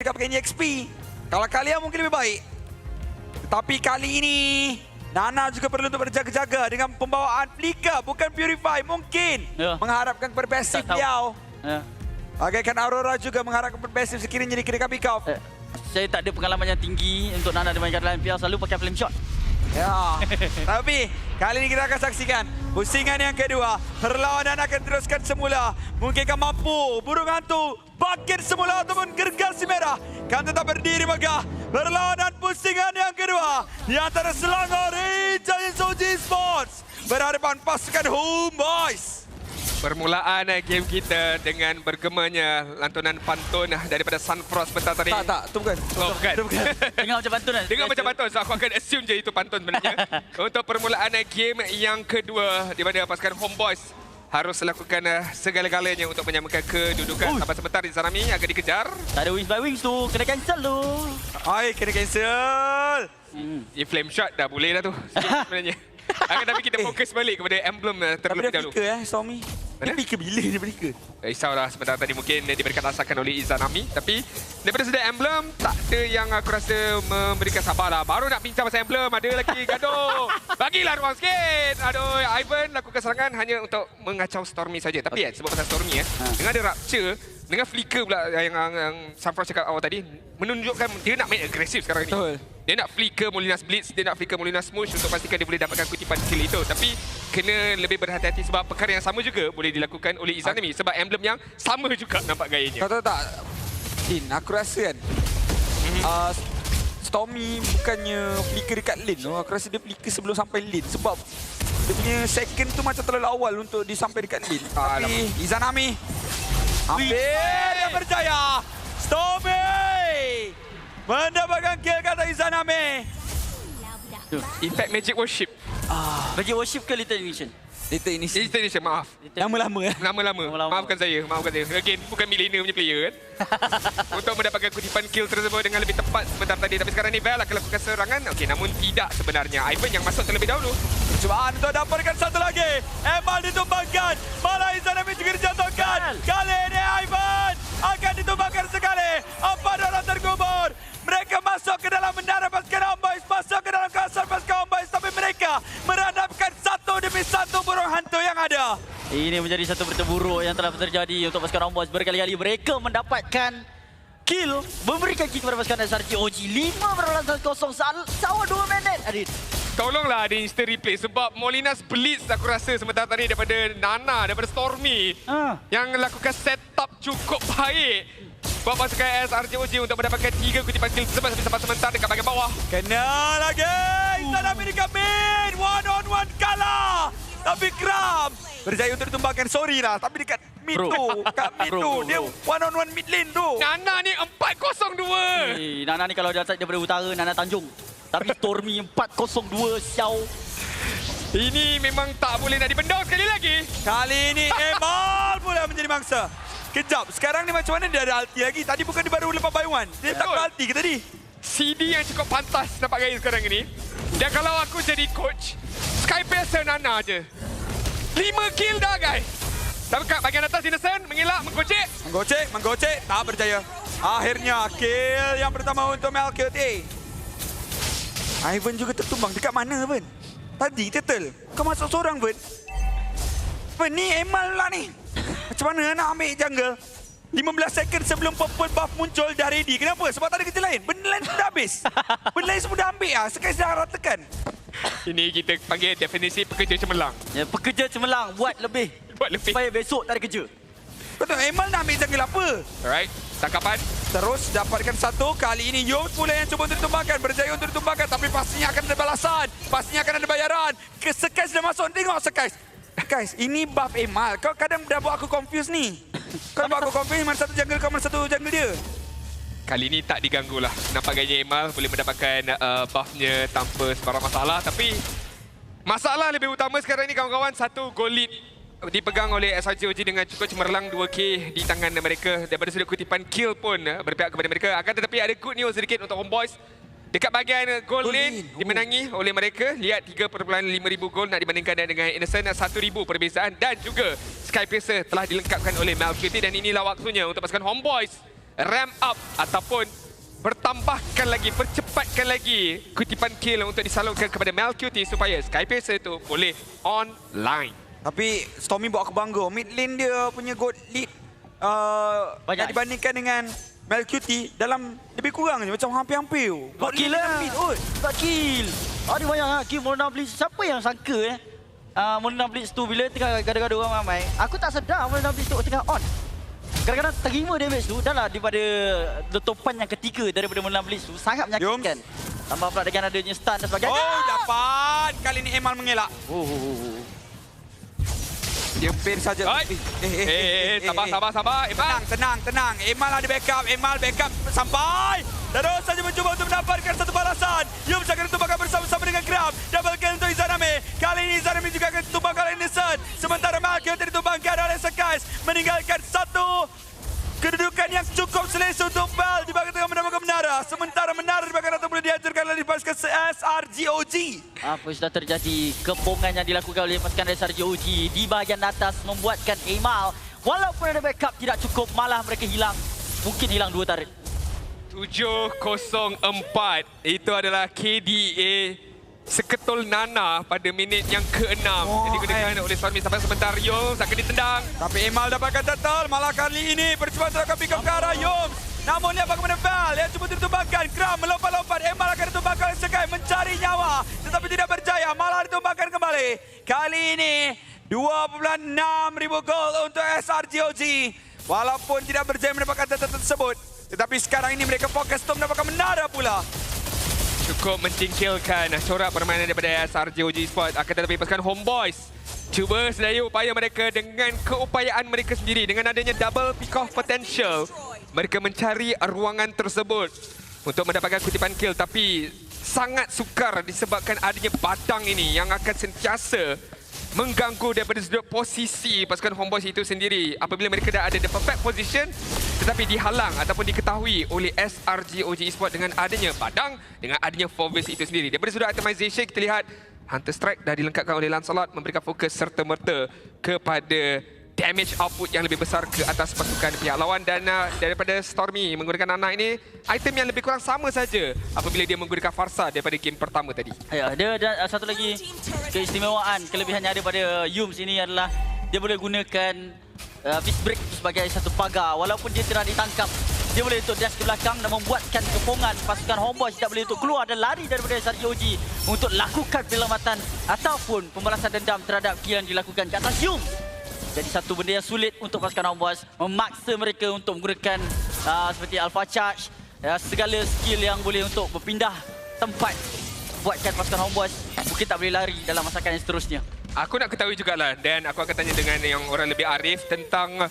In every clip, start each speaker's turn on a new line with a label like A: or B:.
A: mereka pakai EXP. Kalau kalian mungkin lebih baik. Tapi kali ini Nana juga perlu untuk berjaga-jaga dengan pembawaan Flicker, bukan Purify. Mungkin mengharapkan kepada passive Liao. Bagaikan Aurora juga mengharapkan kepada passive sekiranya dikira pick off.
B: Saya tak ada pengalaman yang tinggi untuk Nana dimainkan dalam MPL, selalu pakai flame shot.
A: Ya, tapi kali ini kita akan saksikan pusingan yang kedua. Perlawanan akan teruskan semula. Mungkinkah mampu burung hantu bangkit semula ataupun gergasi merah kan tetap berdiri megah. Perlawanan pusingan yang kedua di antara Selangor Giants OG Sports berhadapan pasukan Homeboyz.
C: Permulaan game kita dengan bergemanya lantunan pantun daripada Sunfrost bentar tadi.
A: Tak, itu bukan.
C: Oh, bukan.
A: Itu bukan.
B: Dengar macam pantun kan?
C: Dengar macam pantun, so aku akan assume je itu pantun sebenarnya. Untuk permulaan game yang kedua di mana pasukan Homeboyz harus lakukan segala-galanya untuk menyamakan kedudukan. Sampai sebentar Izanami akan dikejar.
B: Tak ada wings by wings tu, kena cancel tu.
A: Ay, kena cancel.
C: Flame shot dah boleh dah tu sebenarnya. Tapi kita fokus balik kepada emblem terlebih dahulu.
A: Tapi dah flicker Stormy. Dia flicker bila dia flicker?
C: Risaulah sebentar tadi mungkin diberikan rasakan oleh Izanami. Tapi daripada segi emblem, tak ada yang aku rasa memberikan sabarlah. Baru nak bincang pasal emblem, ada lagi gaduh. Bagilah ruang sikit. Aduh, Ivan lakukan serangan hanya untuk mengacau Stormy saja. Tapi sebab pasal Stormy dengan ada Rapture, dengan flicker pula yang Sunfrost cakap awal tadi, menunjukkan dia nak main agresif sekarang ni. Betul. Dia nak flicker Molinas Blitz, dia nak flicker Molinas Smush untuk pastikan dia boleh dapatkan kutipan kill itu. Tapi kena lebih berhati-hati sebab perkara yang sama juga boleh dilakukan oleh Izanami sebab emblem yang sama juga nampak gayanya.
A: Kau tahu tak, Din, aku rasa kan Stormy bukannya flicker dekat lane tu. Aku rasa dia flicker sebelum sampai lane sebab dia punya second tu macam terlalu awal untuk disampai dekat lane. Tapi Izanami hampir dia berjaya. Stormy mendapatkan kill kata Izanami.
C: Effect Magic Worship.
B: Bagi worship ke Little Ignition?
A: Little Ignition.
C: Little Ignition, maaf.
A: Lama-lama
C: Lama-lama. Maafkan saya. Again, bukan millennial punya player kan. Untuk mendapatkan kutipan kill tersebut dengan lebih tepat sebentar tadi. Tapi sekarang ni Vel akan lakukan serangan. Okey, namun tidak sebenarnya. Ivan yang masuk terlebih dahulu.
A: Percubaan untuk dapatkan satu lagi. Emal ditumbangkan. Malah Izanami juga dijatuhkan. Kali ini Ivan akan ditumbangkan sekali. 4 orang terkubur. Mereka masuk ke dalam menara pasukan Homeboyz. Masuk ke dalam kawasan pasukan Homeboyz. Tapi mereka menghadapkan satu demi satu burung hantu yang ada.
B: Ini menjadi satu berita buruk yang telah terjadi untuk pasukan Homeboyz. Berkali-kali mereka mendapatkan kill. Memberikan kill kepada pasukan SRG OG. 5-0 sawah 2 minit. Adit.
C: Tolonglah ada instant replay sebab Molinas Blitz aku rasa sebentar tadi daripada Nana, daripada Stormy yang lakukan setup cukup baik buat pasukan SRG OG untuk mendapatkan 3 kutipan kill tersebut sampai sebentar dekat bahagian bawah.
A: Kena lagi. Izanami dekat mid. 1-on-1 kalah. Tapi Kram berjaya untuk ditumbangkan. Sorry lah. Tapi dekat mid tu. Kat mid tu. Dia 1-on-1 mid lane tu.
C: Nana ni 4-0-2.
B: Nana ni kalau datang daripada utara, Nana Tanjung. Tapi Stormy 4-0-2 Xiao.
C: Ini memang tak boleh nak dibendung sekali lagi.
A: Kali ini Emal pula menjadi mangsa. Kejap, sekarang ni macam mana dia ada ulti lagi? Tadi bukan dia baru lepas by one. Dia tak ada ulti ke tadi?
C: CD yang cukup pantas nampak gaya sekarang ini. Dan kalau aku jadi coach, Skypacer Nana je. 5 kill dah guys. Tapi kat bahagian atas Innocent mengelak, menggocek.
A: Menggocek, tak berjaya. Akhirnya kill yang pertama untuk Malkut. Ivan juga tertumbang. Dekat mana Ven? Tadi Turtle. Kau masuk seorang Ven. Ven ni Emal lah ni. Macam mana nak ambil jungle? 15 second sebelum purple buff muncul dah ready. Kenapa? Sebab tak ada kerja lain. Benda lain sudah habis. Benda lain semua dah ambil lah. Sekarang dah ratakan.
C: Ini kita panggil definisi pekerja cemerlang.
B: Ya, pekerja cemerlang. Buat lebih. Supaya besok tak ada kerja.
A: Kau tengok Emal nak ambil jungle apa?
C: Alright. Tangkapan.
A: Terus dapatkan satu. Kali ini Yos pula yang cuba untuk ditumbangkan. Berjaya untuk ditumbangkan. Tapi pastinya akan ada balasan. Pastinya akan ada bayaran. Sekais dah masuk. Tengok Sekais. Guys, ini buff Emal. Kau kadang dah buat aku confuse ni. Kau buat aku confuse mana satu jungle kau, mana satu jungle dia.
C: Kali ini tak diganggu lah. Nampak gaya Emal boleh mendapatkan buffnya tanpa sebarang masalah. Tapi masalah lebih utama sekarang ni kawan-kawan, satu goal lead dipegang oleh SRG OG dengan cukup cemerlang 2K di tangan mereka. Daripada sudut kutipan kill pun berpihak kepada mereka. Akan tetapi ada good news sedikit untuk Homeboyz. Dekat bahagian goal lane dimenangi oleh mereka. Lihat 3.5,000 gol nak dibandingkan dengan Innocent 1,000 perbezaan. Dan juga Skypacer telah dilengkapkan oleh Malcuity. Dan inilah waktunya untuk pasukan Homeboyz ramp up ataupun bertambahkan lagi, percepatkan lagi kutipan kill untuk disalurkan kepada Melcuti supaya Skypiercer itu boleh online.
A: Tapi Stormy bawa ke bangga. Mid lane dia punya gold lead
B: Banyak.
A: dibandingkan dengan Melcuti dalam lebih kurang je. Macam hampir-hampir.
B: Buat kill lah. Buat kill. Ada banyak lah kill Molina Blitz. Siapa yang sangka Molina Blitz tu bila tengah gaduh-gaduh ramai. Aku tak sedar Molina Blitz tu tengah on. Kadang-kadang terima damage tu dah lah daripada letupan yang ketiga daripada Molina Blitz tu. Sangat menyakitkan. Tambah pula dengan adanya stun dan sebagainya.
A: Oh, dapat. Kali ni Emal mengelak. Dia hampir saja.
C: Sabar. Emal.
A: Tenang. Emal ada backup. Emal backup sampai. Terus saja mencuba untuk mendapatkan satu balasan. Yum akan ditumbangkan bersama-sama dengan Grab. Double kill untuk Izanami. Kali ini Izanami juga akan ditumbangkan oleh Innocent. Sementara Malkion ditumbangkan oleh Sekais. Meninggalkan satu kedudukan yang cukup selesa untuk Bell di bahagian tengah mendapatkan menara. Sementara menara di bahagian atas boleh dihancurkan oleh pasukan SRGOG.
B: Apa sudah terjadi? Kepungan yang dilakukan oleh pasukan SRGOG di bahagian atas membuatkan Emal walaupun ada backup tidak cukup, malah mereka hilang. Mungkin hilang 2 turret.
C: 7-0-4. Itu adalah KDA seketul Nana pada minit yang ke-6. Jadi digunakan oleh Stormy sampai sebentar. Yoms akan ditendang.
A: Tapi Emal dapatkan turtle. Malah kali ini percubaan akan pick up ke arah Yoms. Namun lihat bagaimana Bell yang cuba ditumbangkan. Kram melompat-lompat. Emal akan ditumbangkan oleh Sekai mencari nyawa. Tetapi tidak berjaya. Malah ditumbangkan kembali. Kali ini 2.6 ribu gol untuk SRGOG. Walaupun tidak berjaya mendapatkan turtle tersebut. Tetapi sekarang ini mereka fokus untuk mendapatkan menara pula.
C: Cukup mencingkilkan corak permainan daripada SRGOG Esports. Akan tetapi pasukan Homeboys cuba sedaya upaya mereka dengan keupayaan mereka sendiri. Dengan adanya double pick-off potential, mereka mencari ruangan tersebut untuk mendapatkan kutipan kill. Tapi sangat sukar disebabkan adanya badang ini yang akan sentiasa mengganggu daripada sudut posisi pasukan Homeboys itu sendiri. Apabila mereka dah ada the perfect position tetapi dihalang ataupun diketahui oleh SRGOG Esports dengan adanya badang, dengan adanya Fovis itu sendiri. Daripada sudut itemization kita lihat Hunter Strike dah dilengkapkan oleh Lancelot, memberikan fokus serta-merta kepada damage output yang lebih besar ke atas pasukan pihak lawan. Dan daripada Stormy menggunakan Nana ini, item yang lebih kurang sama saja apabila dia menggunakan Farsa daripada game pertama tadi.
B: Ya, dia ada satu lagi keistimewaan, kelebihan yang ada pada Yums ini adalah dia boleh gunakan Beast Break sebagai satu pagar. Walaupun dia tidak ditangkap, dia boleh untuk dash ke belakang dan membuatkan kepungan pasukan Homeboys tidak boleh untuk keluar dan lari daripada SRGOG untuk lakukan penyelamatan ataupun pembalasan dendam terhadap kill yang dilakukan ke atas Yums. Jadi satu benda yang sulit untuk pasukan Homeboys, memaksa mereka untuk menggunakan seperti Alpha Charge, segala skill yang boleh untuk berpindah tempat, buatkan pasukan Homeboys mungkin tak boleh lari dalam masakan yang seterusnya.
C: Aku nak ketahui jugalah, dan aku akan tanya dengan yang orang lebih arif tentang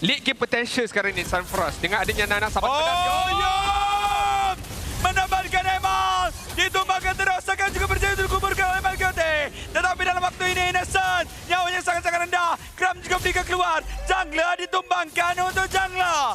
C: league game potential sekarang ni Sunfrost dengan adanya Nana sahabat
A: Yom! Mendapatkan Emal. Ditumbangkan terus. Akan juga berjaya untuk dikuburkan oleh Melkiote. Tetapi dalam waktu ini Innocent nyawanya sangat-sangat rendah. Kram juga berikan keluar. Jungler ditumbangkan untuk Jungler.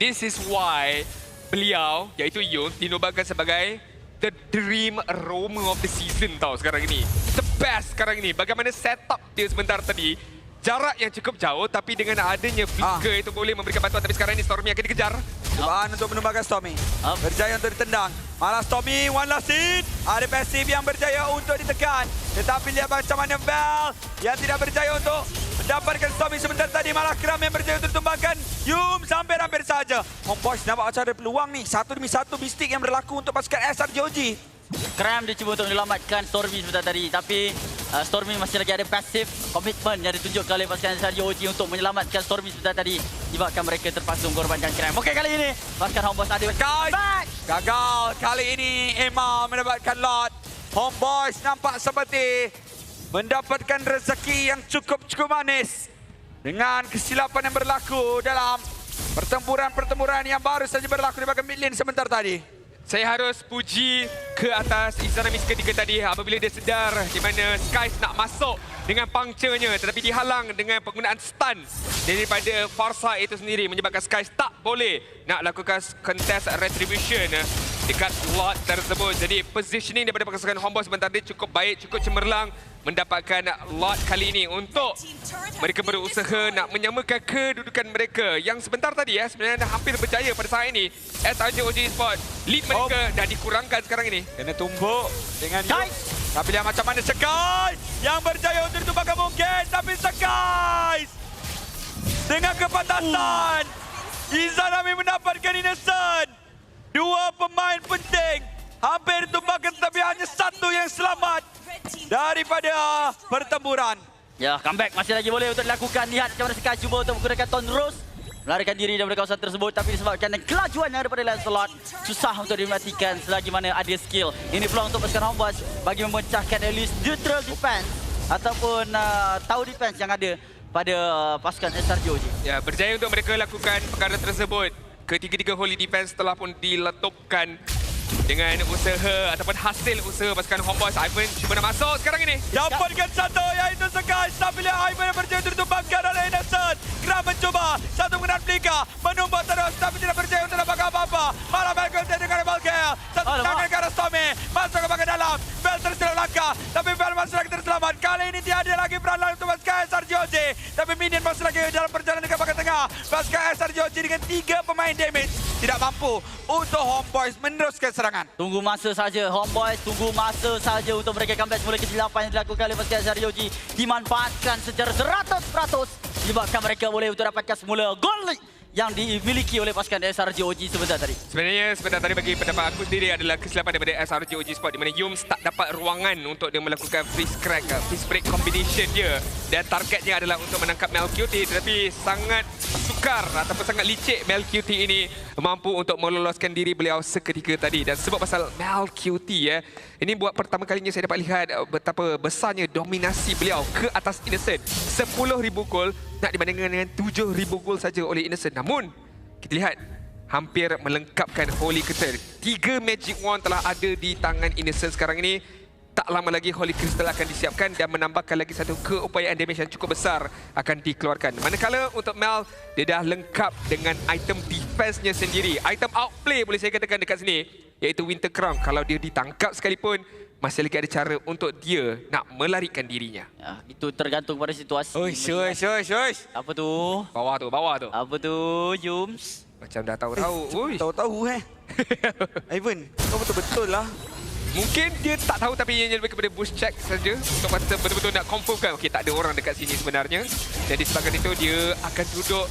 C: This is why beliau, iaitu Yun, dinobatkan sebagai the dream roamer of the season tau sekarang ini. The best sekarang ini. Bagaimana setup dia sebentar tadi. Jarak yang cukup jauh tapi dengan adanya flicker itu boleh memberikan bantuan. Tapi sekarang ini Stormy akan dikejar.
A: Cubaan untuk menumbangkan Stormy. Berjaya untuk ditendang. Malah Stormy one last hit. Ada pasif yang berjaya untuk ditekan. Tetapi lihat macam mana Bell yang tidak berjaya untuk mendapatkan Stormy sebentar tadi. Malah Kram yang berjaya untuk ditumbangkan. Yum hampir-hampir saja. Homeboys nampak macam ada peluang ni. Satu demi satu mistik yang berlaku untuk pasukan SRGOG.
B: Kram dia cuba untuk menyelamatkan Stormy sebentar tadi, tapi Stormy masih lagi ada pasif komitmen yang ditunjukkan oleh pasukan SRGOG untuk menyelamatkan Stormy sebentar tadi. Sebabkan mereka terpaksa mengorbankan Kram. Okey, kali ini pasukan Homeboys ada
A: gagal. Kali ini Emma mendapatkan lot. Homeboys nampak seperti mendapatkan rezeki yang cukup manis dengan kesilapan yang berlaku dalam pertempuran yang baru saja berlaku di bahagian mid lane sebentar tadi.
C: Saya harus puji ke atas Izanami ketika tadi apabila dia sedar di mana Skies nak masuk dengan puncture-nya tetapi dihalang dengan penggunaan stun daripada Farsa itu sendiri menyebabkan Skies tak boleh nak lakukan contest retribution dekat lot tersebut. Jadi positioning daripada pasukan Homeboys sebentar tadi cukup baik, cukup cemerlang mendapatkan lot kali ini untuk mereka berusaha nak menyamakan kedudukan mereka yang sebentar tadi sebenarnya dah hampir berjaya pada saat ini. SRJ OG Esports lead mereka dah dikurangkan sekarang ini.
A: Kena tumbuk dengan Yum.
B: Guys.
A: Tapi lihat macam mana Skies yang berjaya untuk ditumbangkan mungkin. Tapi Skies dengan kepantasan Izanami mendapatkan Innocent. Dua pemain penting hampir ditumbangkan tapi hanya satu yang selamat daripada pertempuran.
B: Ya, comeback masih lagi boleh untuk dilakukan. Lihat macam mana Sky cuba untuk menggunakan Ton Rose. Melarikan diri daripada kawasan tersebut. Tapi disebabkan kelajuan daripada Lancelot, susah untuk dimatikan selagi mana ada skill. Ini peluang untuk pasukan Homeboyz bagi memecahkan at least neutral defense ataupun tower defense yang ada pada pasukan SRJ OG.
C: Ya, berjaya untuk mereka lakukan perkara tersebut. Ketiga-tiga holy defense telah pun diletupkan dengan usaha ataupun hasil usaha pasukan Homeboyz. Ivan cuba nak masuk sekarang ini.
A: Dapatkan satu iaitu Skies. Tapi lihat Ivan yang berjaya untuk ditumbangkan oleh Innocent. Grab mencuba satu penggunaan Blika. Menumbuk terus tapi tidak berjaya untuk dapatkan apa-apa. Malah Malcolm dengan ball kill. Satu tangan ke arah Stormy. Masuk ke bahagian dalam. Bell tersilap langkah. Tapi Bell masih lagi terselamat. Kali ini tiada lagi peran untuk pasukan SRJ OG. Tapi Minion masih lagi dalam perjalanan ke bahagian tengah. Pasukan SRJ OG dengan 3 pemain damage tidak mampu untuk Homeboyz meneruskan serangan.
B: Tunggu masa saja Homeboyz, tunggu masa saja untuk mereka comeback semula kesilapan yang dilakukan oleh pasukan SRJ OG dimanfaatkan secara 100% menyebabkan mereka boleh untuk dapatkan semula gol yang dimiliki oleh pasukan SRJ OG sebentar tadi.
C: Sebenarnya sebentar tadi bagi pendapat aku sendiri adalah kesilapan daripada SRJ OG Sport di mana Yums tak dapat ruangan untuk dia melakukan freeze break combination dia dan targetnya adalah untuk menangkap Melqt, tetapi sangat sukar ataupun sangat licik Melqt ini mampu untuk meloloskan diri beliau seketika tadi. Dan sebab pasal Melqt ini buat pertama kalinya saya dapat lihat betapa besarnya dominasi beliau ke atas Innocent. 10,000 gol nak dibandingkan dengan 7,000 gol saja oleh Innocent. Namun kita lihat hampir melengkapkan Holy Crystal. 3 Magic Wand telah ada di tangan Innocent sekarang ini. Tak lama lagi Holy Crystal akan disiapkan dan menambahkan lagi satu keupayaan damage yang cukup besar akan dikeluarkan. Manakala untuk Mel, dia dah lengkap dengan item defense-nya sendiri. Item outplay boleh saya katakan dekat sini, iaitu Winter Crown. Kalau dia ditangkap sekalipun, masih lagi ada cara untuk dia nak melarikan dirinya.
B: Ya, itu tergantung pada situasi.
A: Shush.
B: Apa tu?
C: Bawah tu.
B: Apa tu, Yums?
C: Macam dah tahu-tahu.
A: Tahu-tahu Ivan, kau betul-betul lah.
C: Mungkin dia tak tahu tapi ia lebih kepada boost check saja untuk masa betul-betul nak confirmkan okey tak ada orang dekat sini sebenarnya. Jadi sebabkan itu dia akan duduk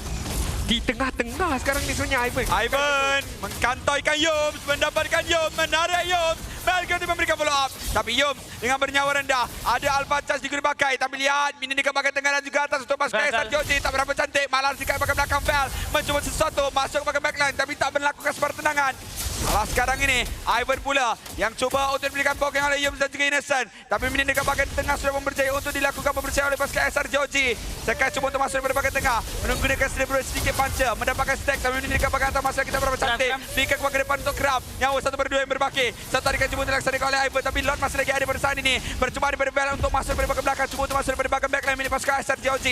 C: di tengah-tengah sekarang ni sebenarnya
A: Ivan mengkantoikan Yums, mendapatkan Yums, menarik Yums. Melqt memberikan follow up. Tapi Yums dengan bernyawa rendah. Ada Alpha Charge juga dipakai. Tapi lihat, Minion dekat bahagian tengah dan juga atas untuk pasukan SRJ OG. Tak berapa cantik. Malah dekat bahagian belakang Val. Mencuba sesuatu. Masuk ke bahagian backline. Tapi tak melakukan sepertenangan. Malah sekarang ini, Ivan pula yang cuba untuk diberikan poking oleh Yums dan juga Innocent. Tapi Minion dekat bahagian tengah sudah memberjaya untuk dilakukan pembersihan oleh pasukan SRJ OG. Sekarang cuba untuk masuk daripada bahagian tengah. Menggunakan sedikit puncher. Mendapatkan stack. Tapi Minion dekat bahagian atas masih kita berapa cantik. Berikan ke bahagian depan untuk Crab. Nyawa 1/2 yang berbaki. Satu tarikan cuba untuk dilaksanakan oleh Ivan. Tapi Lord masih lagi ada pada saat ini. Percuma daripada Val untuk masuk daripada bahagian belakang. Cuba untuk masuk daripada bahagian backline milik pasukan SRJ OG.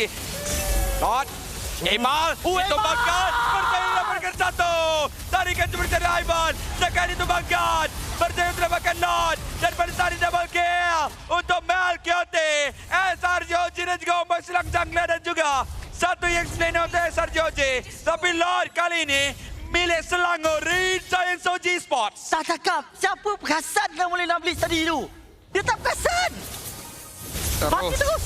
A: Lord. Emal. Ditumbangkan. Berjaya dapatkan satu. Tarikan cuba dari Ivan. Sekali ditumbangkan. Berjaya untuk dapatkan Lord. Dan pada saat ini double kill. Untuk Melqt. SRJ OG dan juga Homeboyz silang jungler dan juga satu yang sebenarnya untuk SRJ OG. Tapi Lord kali ini milik Selangor Giants OG Esports.
B: Tak cakap. Siapa perasan dah mulai nak blitz tadi tu? Dia tak perasan. Mati terus.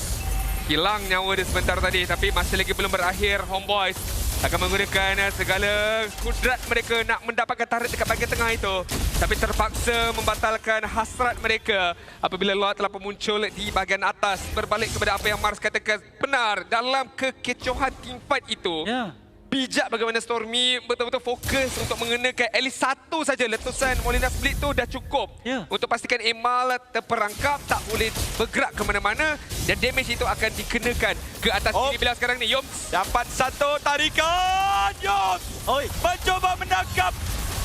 C: Hilang nyawa dia sebentar tadi tapi masih lagi belum berakhir. Homeboyz akan menggunakan segala kudrat mereka nak mendapatkan tarik dekat bahagian tengah itu. Tapi terpaksa membatalkan hasrat mereka apabila Lord telah muncul di bahagian atas. Berbalik kepada apa yang Mars katakan, benar dalam kekecohan teamfight itu.
B: Ya.
C: Bijak bagaimana Stormy betul-betul fokus untuk mengenakan at least satu saja letusan Molina Split tu dah cukup.
B: Ya.
C: Untuk pastikan Emal terperangkap, tak boleh bergerak ke mana-mana dan damage itu akan dikenakan ke atas diri beliau sekarang ni. Yums
A: dapat satu tarikan. Yums mencuba menangkap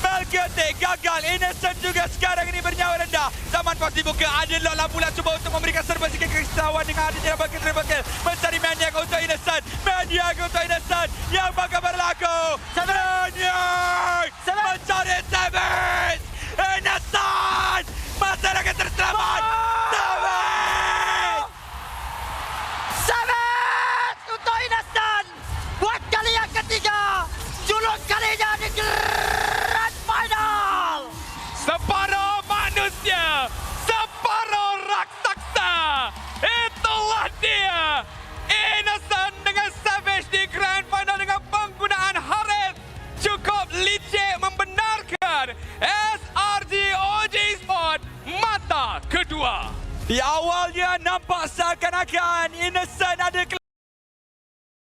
A: Melqt, gagal. Innocent juga sekarang ini bernyawa rendah. Zaman pos dibuka. Ada Lola pula cuba untuk memberikan serba sikit kekisauan dengan ada tidak bakal mencari Maniac untuk Innocent. Maniac untuk Innocent yang bakal berlaku. Maniac mencari damage. Innocent masih lagi terselamat. Damage
C: kedua.
A: Di awalnya nampak seakan-akan Innocent ada